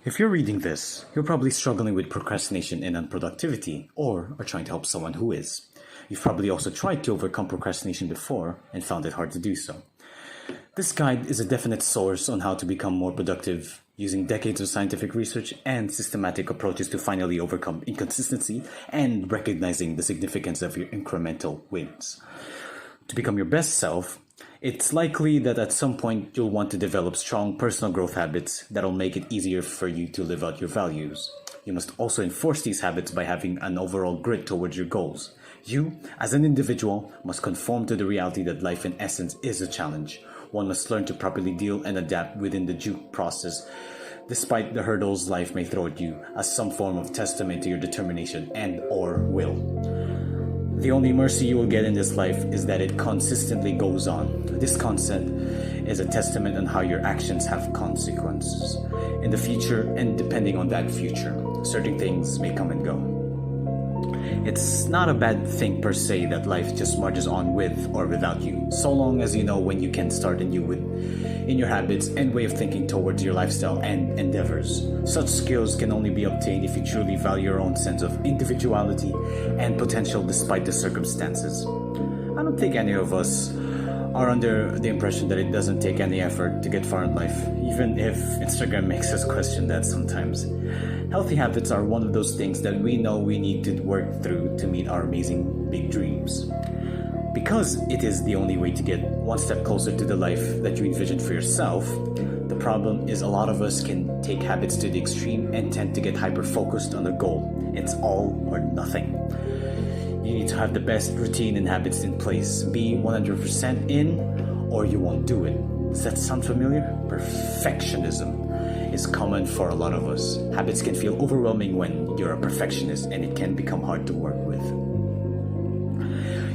If you're reading this, you're probably struggling with procrastination and unproductivity, or are trying to help someone who is. You've probably also tried to overcome procrastination before and found it hard to do so. This guide is a definite source on how to become more productive, using decades of scientific research and systematic approaches to finally overcome inconsistency and recognizing the significance of your incremental wins. To become your best self, it's likely that at some point you'll want to develop strong personal growth habits that'll make it easier for you to live out your values. You must also enforce these habits by having an overall grit towards your goals. You, as an individual, must conform to the reality that life in essence is a challenge. One must learn to properly deal and adapt within the due process, despite the hurdles life may throw at you, as some form of testament to your determination and/or will. The only mercy you will get in this life is that it consistently goes on. This concept is a testament on how your actions have consequences. In the future, and depending on that future, certain things may come and go. It's not a bad thing per se that life just marches on with or without you, so long as you know when you can start anew in your habits and way of thinking towards your lifestyle and endeavors. Such skills can only be obtained if you truly value your own sense of individuality and potential despite the circumstances. I don't think any of us are under the impression that it doesn't take any effort to get far in life, even if Instagram makes us question that sometimes. Healthy habits are one of those things that we know we need to work through to meet our amazing big dreams. Because it is the only way to get one step closer to the life that you envision for yourself, the problem is a lot of us can take habits to the extreme and tend to get hyper-focused on the goal. It's all or nothing. You need to have the best routine and habits in place. Be 100% in or you won't do it. Does that sound familiar? Perfectionism is common for a lot of us. Habits can feel overwhelming when you're a perfectionist and it can become hard to work with.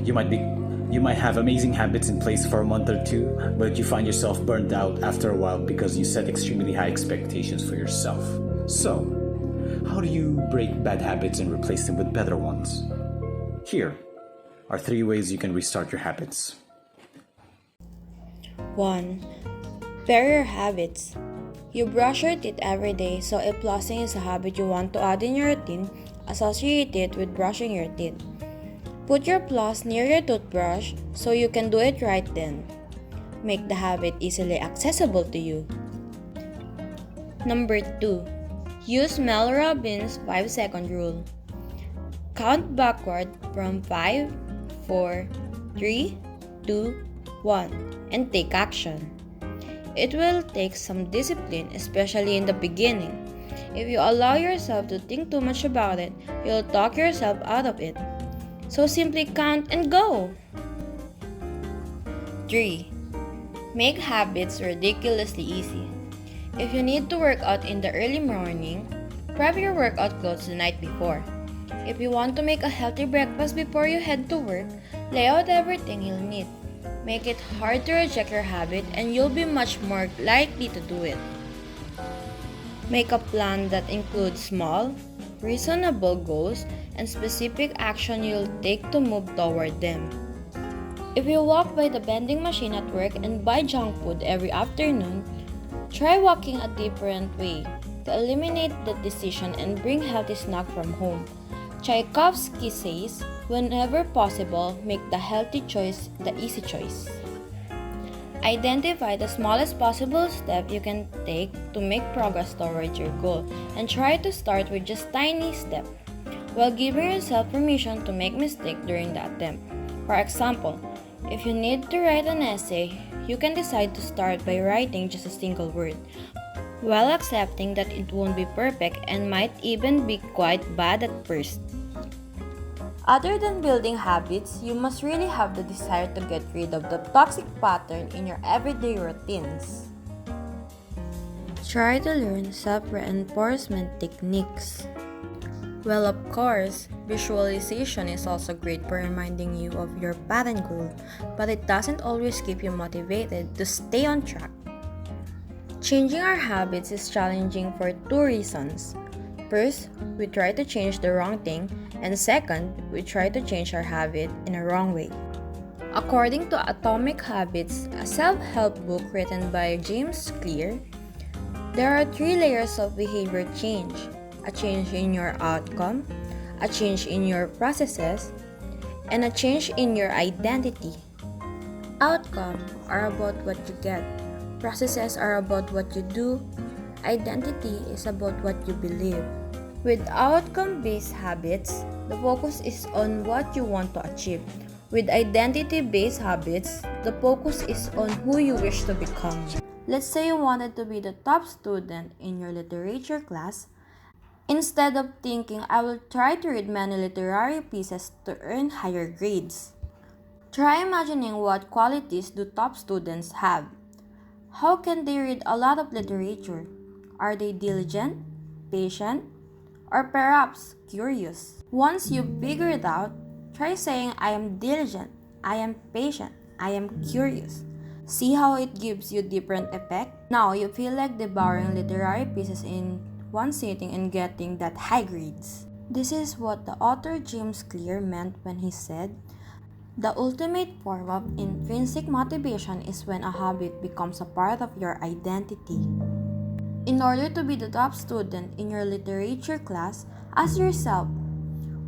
You might have amazing habits in place for a month or two, but you find yourself burned out after a while because you set extremely high expectations for yourself. So, how do you break bad habits and replace them with better ones? Here are 3 ways you can restart your habits. 1. Pair your habits. You brush your teeth every day, so if flossing is a habit you want to add in your routine, associate it with brushing your teeth. Put your floss near your toothbrush so you can do it right then. Make the habit easily accessible to you. Number 2. Use Mel Robbins' 5-second rule. Count backward from 5, 4, 3, 2, 1, and take action. It will take some discipline, especially in the beginning. If you allow yourself to think too much about it, you'll talk yourself out of it. So simply count and go! 3. Make habits ridiculously easy. If you need to work out in the early morning, prep your workout clothes the night before. If you want to make a healthy breakfast before you head to work, lay out everything you'll need. Make it hard to reject your habit and you'll be much more likely to do it. Make a plan that includes small, reasonable goals and specific action you'll take to move toward them. If you walk by the vending machine at work and buy junk food every afternoon, try walking a different way to eliminate the decision and bring healthy snack from home. Tchaikovsky says, whenever possible, make the healthy choice the easy choice. Identify the smallest possible step you can take to make progress towards your goal and try to start with just tiny steps while giving yourself permission to make mistakes during the attempt. For example, if you need to write an essay, you can decide to start by writing just a single word, while accepting that it won't be perfect and might even be quite bad at first. Other than building habits, you must really have the desire to get rid of the toxic pattern in your everyday routines. Try to learn self-reinforcement techniques. Well, of course, visualization is also great for reminding you of your pattern goal, but it doesn't always keep you motivated to stay on track. Changing our habits is challenging for 2 reasons. First, we try to change the wrong thing, and second, we try to change our habit in a wrong way. According to Atomic Habits, a self-help book written by James Clear, There are three layers of behavior change: a change in your outcome, a change in your processes, and a change in your identity. Outcomes are about what you get, processes are about what you do, identity is about what you believe. With outcome-based habits, the focus is on what you want to achieve. With identity-based habits, the focus is on who you wish to become. Let's say you wanted to be the top student in your literature class. Instead of thinking, I will try to read many literary pieces to earn higher grades, try imagining what qualities do top students have. How can they read a lot of literature? Are they diligent, patient, or perhaps curious? Once you figure it out, try saying, I am diligent, I am patient, I am curious. See how it gives you different effect? Now you feel like devouring literary pieces in one sitting and getting that high grades. This is what the author James Clear meant when he said, the ultimate form of intrinsic motivation is when a habit becomes a part of your identity. In order to be the top student in your literature class, ask yourself,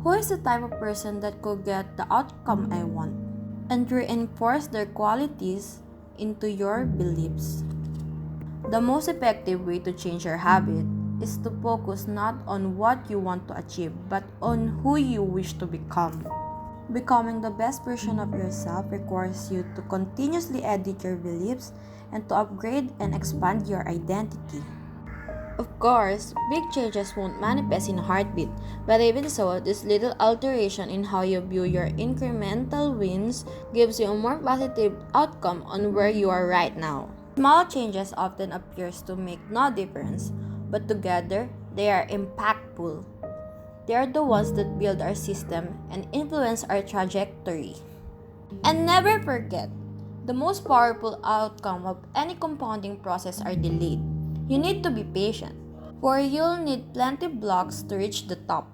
who is the type of person that could get the outcome I want? And reinforce their qualities into your beliefs. The most effective way to change your habit is to focus not on what you want to achieve, but on who you wish to become. Becoming the best version of yourself requires you to continuously edit your beliefs and to upgrade and expand your identity. Of course, big changes won't manifest in a heartbeat, but even so, this little alteration in how you view your incremental wins gives you a more positive outcome on where you are right now. Small changes often appears to make no difference, but together, they are impactful. They are the ones that build our system and influence our trajectory. And never forget, the most powerful outcome of any compounding process are delayed. You need to be patient, for you'll need plenty blocks to reach the top.